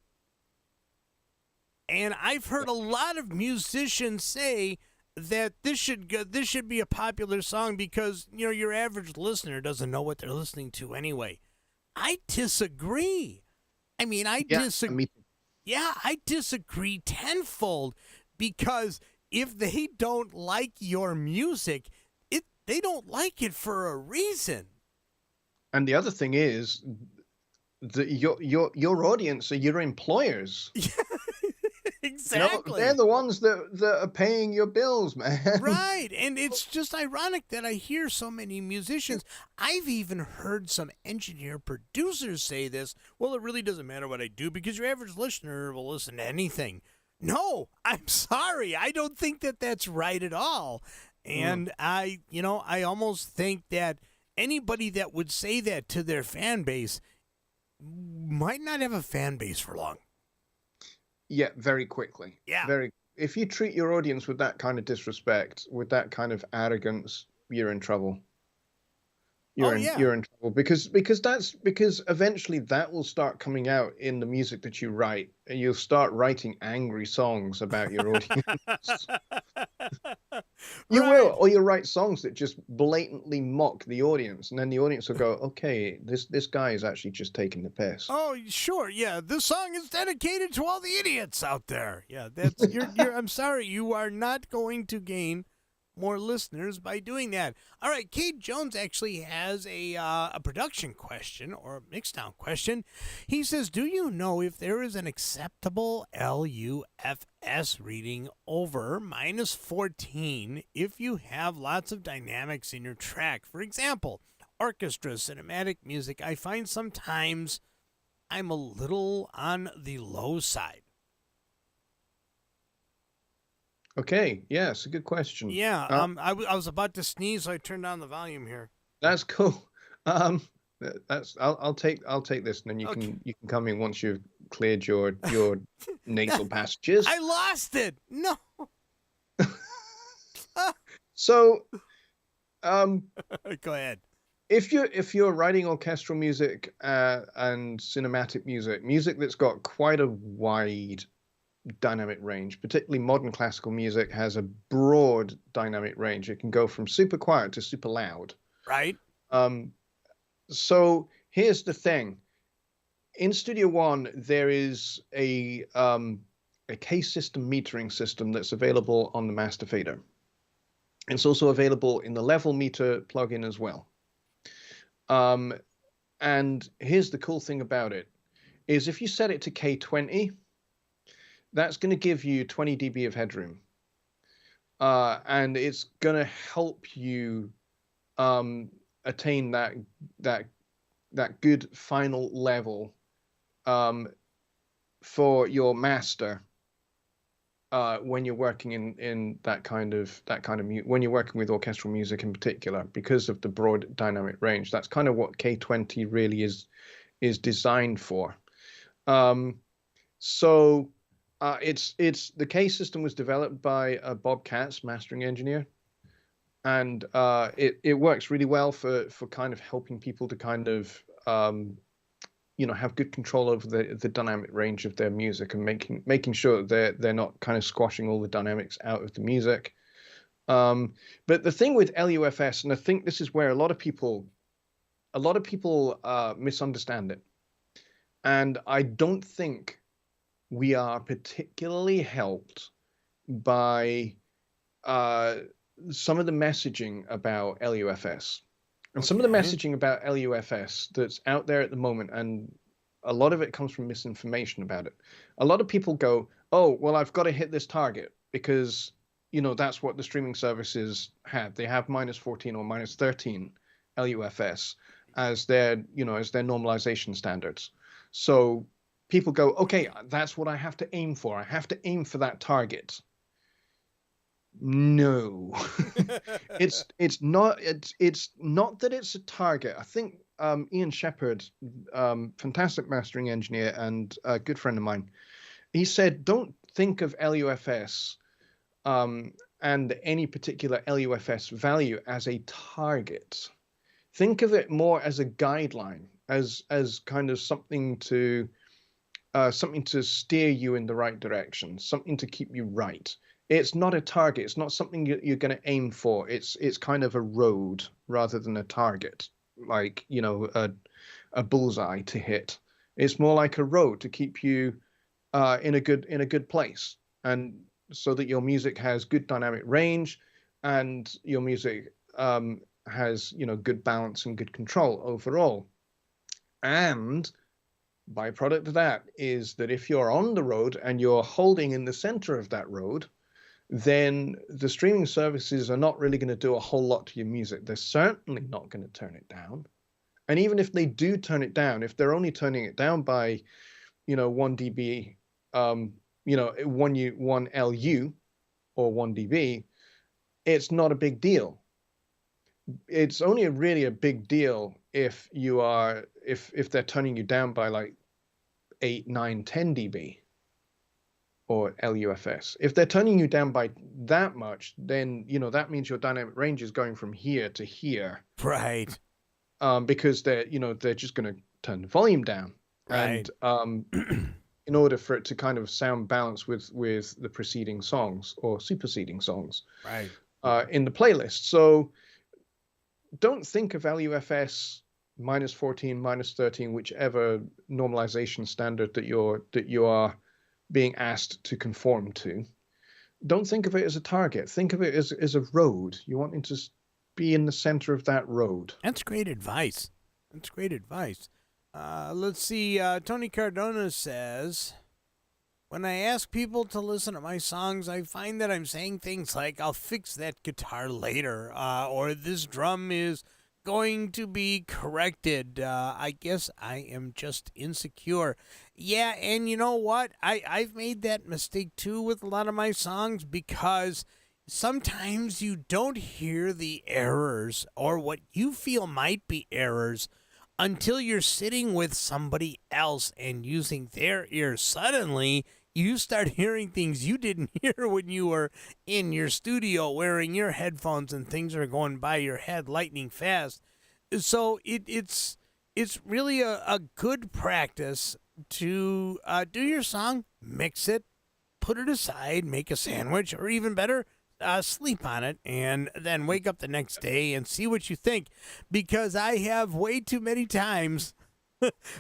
And I've heard a lot of musicians say that this should be a popular song because, your average listener doesn't know what they're listening to anyway. I disagree. I mean, I disagree. Yeah, I disagree tenfold, because if they don't like your music, they don't like it for a reason. And the other thing is that your audience are your employers. Exactly. They're the ones that are paying your bills, man. Right. And it's just ironic that I hear so many musicians. I've even heard some engineer producers say this. Well, it really doesn't matter what I do because your average listener will listen to anything. No, I'm sorry. I don't think that that's right at all. And I almost think that anybody that would say that to their fan base might not have a fan base for long. Yeah, very quickly. Yeah. Very. If you treat your audience with that kind of disrespect, with that kind of arrogance, you're in trouble. Oh, You're in yeah. you're in trouble because eventually that will start coming out in the music that you write, and you'll start writing angry songs about your audience. You will, Right. or you'll write songs that just blatantly mock the audience, and then the audience will go, "Okay, this guy is actually just taking the piss." Oh, sure. Yeah, this song is dedicated to all the idiots out there. Yeah, that's you're I'm sorry, you are not going to gain more listeners by doing that. All right, Kate Jones actually has a production question or a mixdown question. He says, "Do you know if there is an acceptable LUFS reading over -14 if you have lots of dynamics in your track? For example, orchestra, cinematic music. I find sometimes I'm a little on the low side." Okay, yeah, it's a good question. Yeah, I was about to sneeze, so I turned down the volume here. That's cool. Um, that's I'll take this, and then Okay. you can come in once you've cleared your nasal passages. I lost it. No. So, um, Go ahead. if you're writing orchestral music and cinematic music, music that's got quite a wide dynamic range, particularly modern classical music has a broad dynamic range. It can go from super quiet to super loud. Right? Um, so here's the thing. In Studio One, there is a case system metering system that's available on the master fader. It's also available in the level meter plugin as well. Um, and here's the cool thing about it is if you set it to K20, that's going to give you 20 dB of headroom. And it's going to help you attain that good final level for your master when you're working in that kind of when you're working with orchestral music in particular, because of the broad dynamic range. That's kind of what K20 really is designed for. So it's the K system was developed by Bob Katz, mastering engineer, and it works really well for kind of helping people to kind of have good control over the dynamic range of their music, and making sure that they're not kind of squashing all the dynamics out of the music. But the thing with LUFS, and I think this is where a lot of people misunderstand it, and I don't think we are particularly helped by some of the messaging about LUFS. And some of the Okay. messaging about LUFS that's out there at the moment, and a lot of it comes from misinformation about it. A lot of people go, "Oh, well, I've got to hit this target because, that's what the streaming services have. They have -14 or -13 LUFS as their normalization standards." So people go, "Okay, that's what I have to aim for. I have to aim for that target." No, it's not that it's a target. I think Ian Shepherd, fantastic mastering engineer and a good friend of mine, he said, don't think of LUFS and any particular LUFS value as a target. Think of it more as a guideline, as kind of something to steer you in the right direction, something to keep you right. It's not a target. It's not something you're going to aim for. It's kind of a road rather than a target, like a bullseye to hit. It's more like a road to keep you in a good place, and so that your music has good dynamic range, and your music has good balance and good control overall. And byproduct of that is that if you're on the road and you're holding in the center of that road, then the streaming services are not really going to do a whole lot to your music. They're certainly not going to turn it down. And even if they do turn it down, if they're only turning it down by, 1 dB, 1 LU or 1 dB, it's not a big deal. It's only really a big deal if they're turning you down by like 8, 9, 10 dB. or LUFS. If they're turning you down by that much, then that means your dynamic range is going from here to here. Right. Because they're just going to turn the volume down. Right. And in order for it to kind of sound balanced with the preceding songs or superseding songs, right, in the playlist. So don't think of LUFS -14, -13, whichever normalization standard that you are being asked to conform to. Don't think of it as a target. Think of it as a road. You want to be in the center of that road. That's great advice. That's great advice. Let's see. Tony Cardona says, when I ask people to listen to my songs, I find that I'm saying things like, I'll fix that guitar later, or this drum is going to be corrected. I guess I am just insecure. Yeah, and you know what? I've made that mistake too with a lot of my songs, because sometimes you don't hear the errors or what you feel might be errors until you're sitting with somebody else and using their ears. Suddenly, you start hearing things you didn't hear when you were in your studio wearing your headphones, and things are going by your head lightning fast. So it's really a good practice to do your song, mix it, put it aside, make a sandwich, or even better, sleep on it, and then wake up the next day and see what you think. Because I have way too many times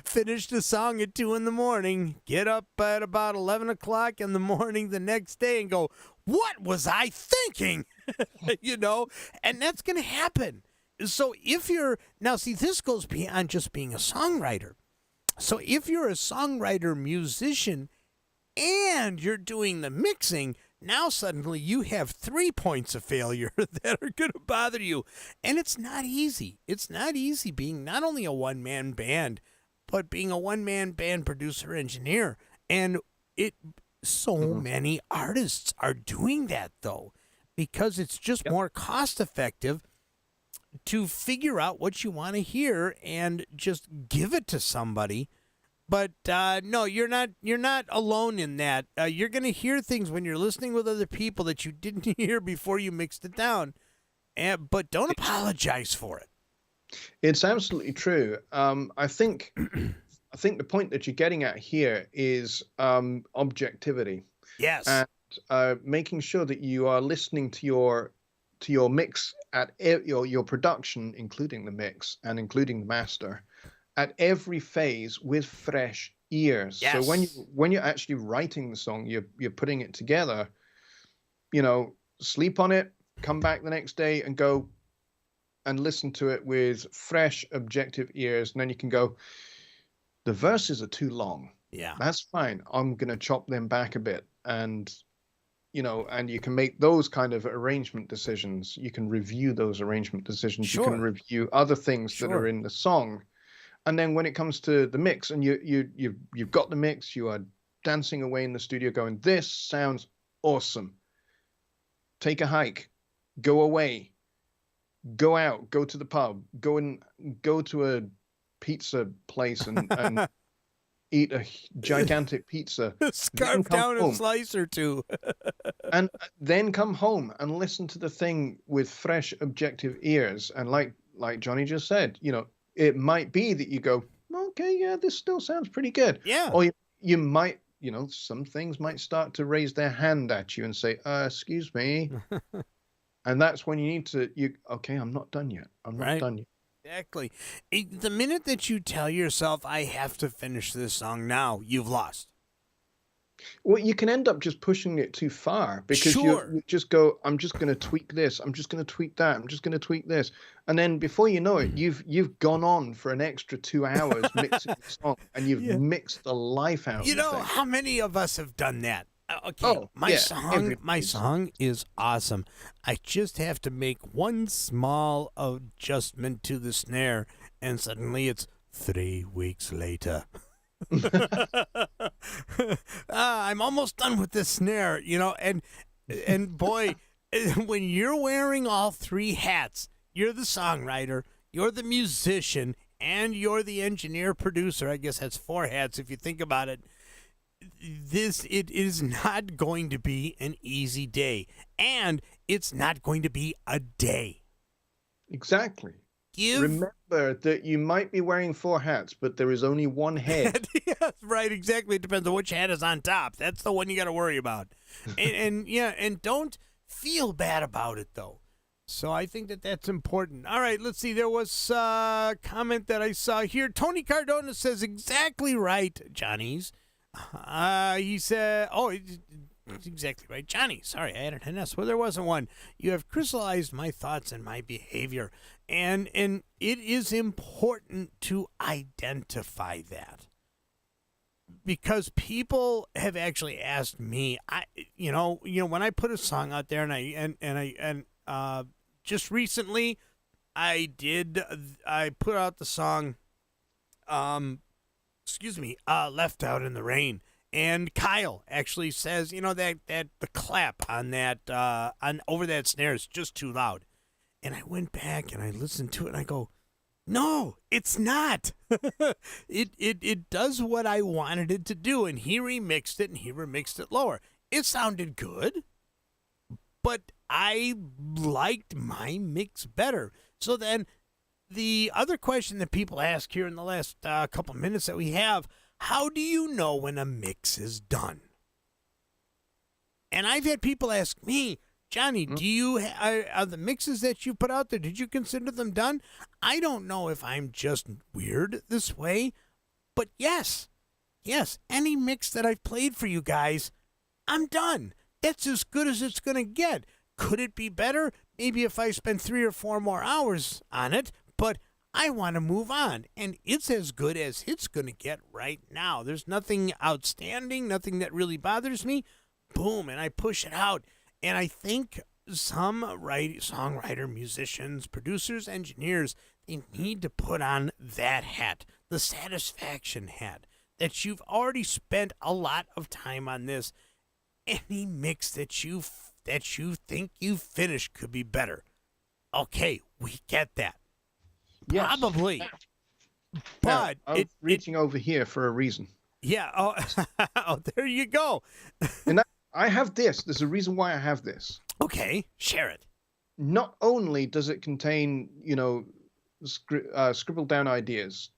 finished a song at 2 a.m, get up at about 11 o'clock in the morning the next day and go, what was I thinking? And that's going to happen. So if you're, now see, this goes beyond just being a songwriter. So if you're a songwriter, musician, and you're doing the mixing, now suddenly you have 3 points of failure that are going to bother you. And it's not easy. It's not easy being not only a one-man band, but being a one-man band producer, engineer. And so many artists are doing that, though, because it's just more cost-effective to figure out what you want to hear and just give it to somebody. But no, you're not alone in that. You're going to hear things when you're listening with other people that you didn't hear before you mixed it down. But don't apologize for it. It's absolutely true. I think the point that you're getting at here is objectivity. Yes. And making sure that you are listening to your mix at your production, including the mix and including the master, at every phase with fresh ears. Yes. So when you're actually writing the song, you're putting it together, sleep on it, come back the next day and go and listen to it with fresh, objective ears. And then you can go, the verses are too long. Yeah. That's fine. I'm going to chop them back a bit. And you can make those kind of arrangement decisions. You can review those arrangement decisions. Sure. You can review other things that are in the song. And then when it comes to the mix, and you've got the mix, you are dancing away in the studio going, this sounds awesome. Take a hike, go away, go out, go to the pub, go to a pizza place and eat a gigantic pizza. Scarf down a slice or two. And then come home and listen to the thing with fresh, objective ears. And like Johnny just said, it might be that you go, okay, yeah, this still sounds pretty good. Yeah. Or you might, some things might start to raise their hand at you and say, excuse me. And that's when you need to, okay, I'm not done yet. I'm not done yet. Exactly. The minute that you tell yourself, I have to finish this song now, you've lost. Well, you can end up just pushing it too far because you just go, I'm just going to tweak this. I'm just going to tweak that. I'm just going to tweak this. And then before you know it, you've gone on for an extra 2 hours mixing the song, and you've mixed the life out of the thing. How many of us have done that? Okay, my song is awesome. I just have to make one small adjustment to the snare, and suddenly it's 3 weeks later. I'm almost done with this snare, and boy, when you're wearing all 3 hats, you're the songwriter, you're the musician, and you're the engineer producer. I guess that's 4 hats if you think about it. it is not going to be an easy day, and it's not going to be a day. Exactly. Give Remember that you might be wearing 4 hats, but there is only one head. Yes, right, exactly. It depends on which hat is on top. That's the one you got to worry about. And yeah, and don't feel bad about it though. So I think that that's important. All right, let's see. There was a comment that I saw here. Tony Cardona says exactly right, Johnny's. He said, it's exactly right. Johnny, sorry, I added an S. Well, there wasn't one. You have crystallized my thoughts and my behavior. And it is important to identify that. Because people have actually asked me, when I put a song out there and just recently I put out the song Left Out in the Rain. And Kyle actually says, that the clap on that on over that snare is just too loud. And I went back and I listened to it and I go, no, it's not. It does what I wanted it to do, and he remixed it lower. It sounded good, but I liked my mix better. So then the other question that people ask here in the last couple minutes that we have, how do you know when a mix is done? And I've had people ask me, Johnny, do you are the mixes that you put out there, did you consider them done? I don't know if I'm just weird this way, but yes, any mix that I've played for you guys, I'm done. That's as good as it's going to get. Could it be better? Maybe if I spend 3 or 4 more hours on it, but I want to move on, and it's as good as it's going to get right now. There's nothing outstanding, nothing that really bothers me. Boom, and I push it out. And I think some songwriter, musicians, producers, engineers, they need to put on that hat, the satisfaction hat, that you've already spent a lot of time on this. Any mix that you think you finished could be better. Okay, we get that. Yes. Probably. But I'm reaching over here for a reason. Yeah. Oh, there you go. And I have this. There's a reason why I have this. Okay, share it. Not only does it contain, scribbled down ideas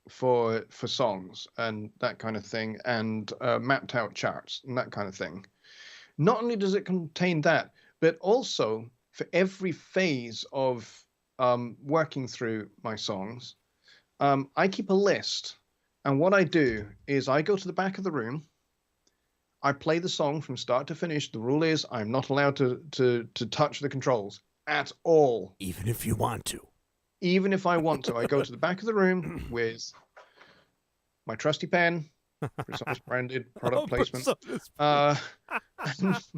for songs and that kind of thing, and mapped out charts and that kind of thing. Not only does it contain that, but also for every phase of working through my songs, I keep a list. And what I do is I go to the back of the room. I play the song from start to finish. The rule is I'm not allowed to touch the controls at all. Even if you want to. Even if I want to. I go to the back of the room with my trusty pen, precise branded product placement, and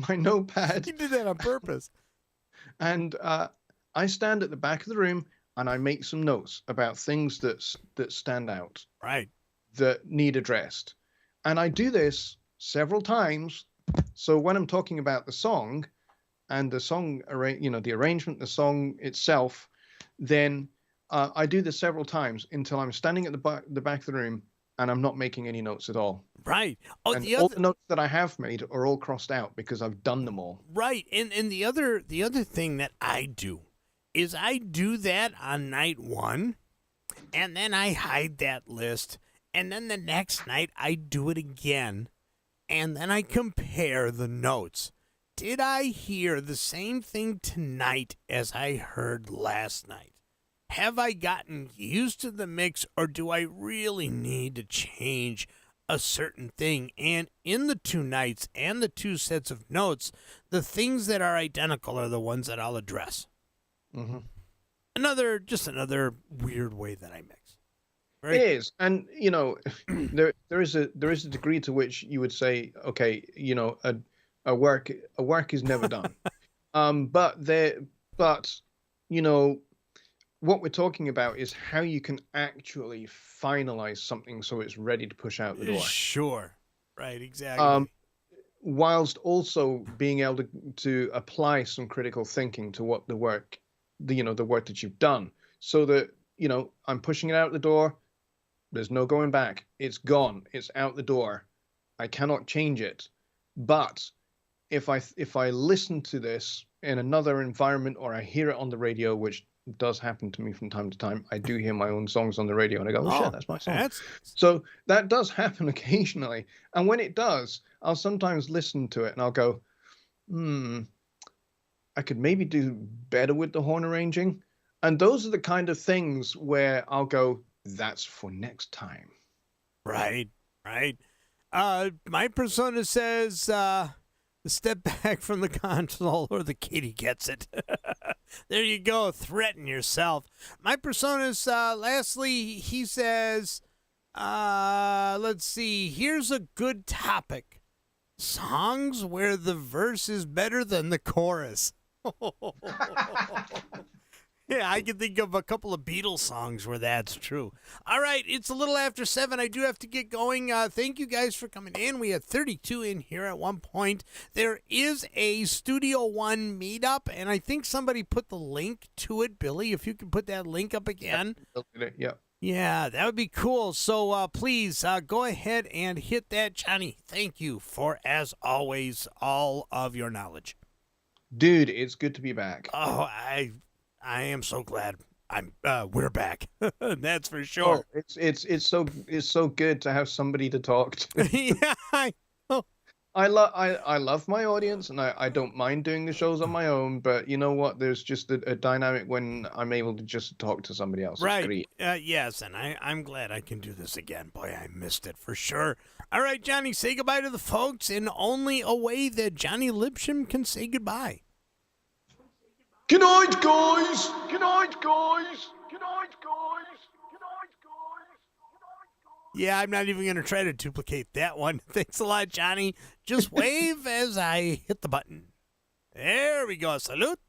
my notepad. You did that on purpose. And I stand at the back of the room and I make some notes about things that stand out. Right. That need addressed. And I do this several times. So when I'm talking about the song and the song, the arrangement, the song itself, then I do this several times until I'm standing at the back of the room and I'm not making any notes at all. Right. Oh, and all the notes that I have made are all crossed out because I've done them all. Right. And the other thing that I do is I do that on night 1, and then I hide that list, and then the next night I do it again. And then I compare the notes. Did I hear the same thing tonight as I heard last night? Have I gotten used to the mix, or do I really need to change a certain thing? And in the 2 nights and the 2 sets of notes, the things that are identical are the ones that I'll address. Mm-hmm. Another weird way that I mix. Right? It is, and there is a degree to which you would say, okay, a work is never done, but what we're talking about is how you can actually finalize something so it's ready to push out the door. Sure, right, exactly. Whilst also being able to apply some critical thinking to what the work that you've done, so that I'm pushing it out the door. There's no going back. It's gone. It's out the door. I cannot change it. But if I listen to this in another environment, or I hear it on the radio, which does happen to me from time to time, I do hear my own songs on the radio, and I go, oh shit, that's my song. That's So that does happen occasionally. And when it does, I'll sometimes listen to it and I'll go, I could maybe do better with the horn arranging. And those are the kind of things where I'll go, that's for next time. right. My persona says, step back from the console or the kitty gets it. There you go. Threaten yourself. My persona's, lastly, he says, let's see. Here's a good topic. Songs where the verse is better than the chorus. Yeah, I can think of a couple of Beatles songs where that's true. All right, it's a little after 7. I do have to get going. Thank you guys for coming in. We had 32 in here at one point. There is a Studio One meetup, and I think somebody put the link to it. Billy, if you could put that link up again. Yeah. Yeah, that would be cool. So please go ahead and hit that. Johnny, thank you for, as always, all of your knowledge. Dude, it's good to be back. Oh, I am so glad we're back. That's for sure. Oh, it's so good to have somebody to talk to. Yeah, I love my audience, and I don't mind doing the shows on my own, but you know what? There's just a dynamic when I'm able to just talk to somebody else. right. It's great. Yes, and I'm glad I can do this again. Boy, I missed it for sure. All right, Johnny, say goodbye to the folks in only a way that Johnny Lipsham can say goodbye. Good night, guys. Good night, guys. Good night, guys. Good night, guys. Yeah, I'm not even going to try to duplicate that one. Thanks a lot, Johnny. Just wave as I hit the button. There we go. Salute.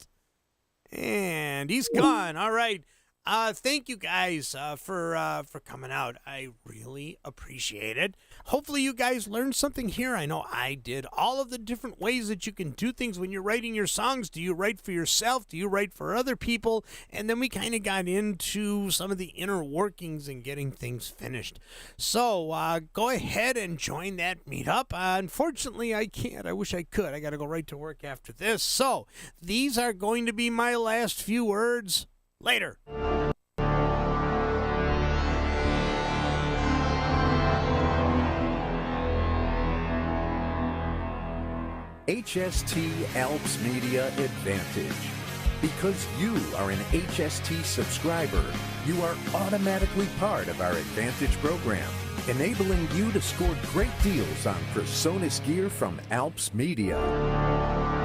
And he's gone. All right. Thank you guys for coming out. I really appreciate it. Hopefully you guys learned something here. I know I did. All of the different ways that you can do things when you're writing your songs. Do you write for yourself? Do you write for other people? And then we kind of got into some of the inner workings and getting things finished. So go ahead and join that meetup. Unfortunately, I can't. I wish I could. I got to go right to work after this. So these are going to be my last few words. Later. HST Alps Media Advantage. Because you are an HST subscriber, you are automatically part of our Advantage program, enabling you to score great deals on PreSonus gear from Alps Media.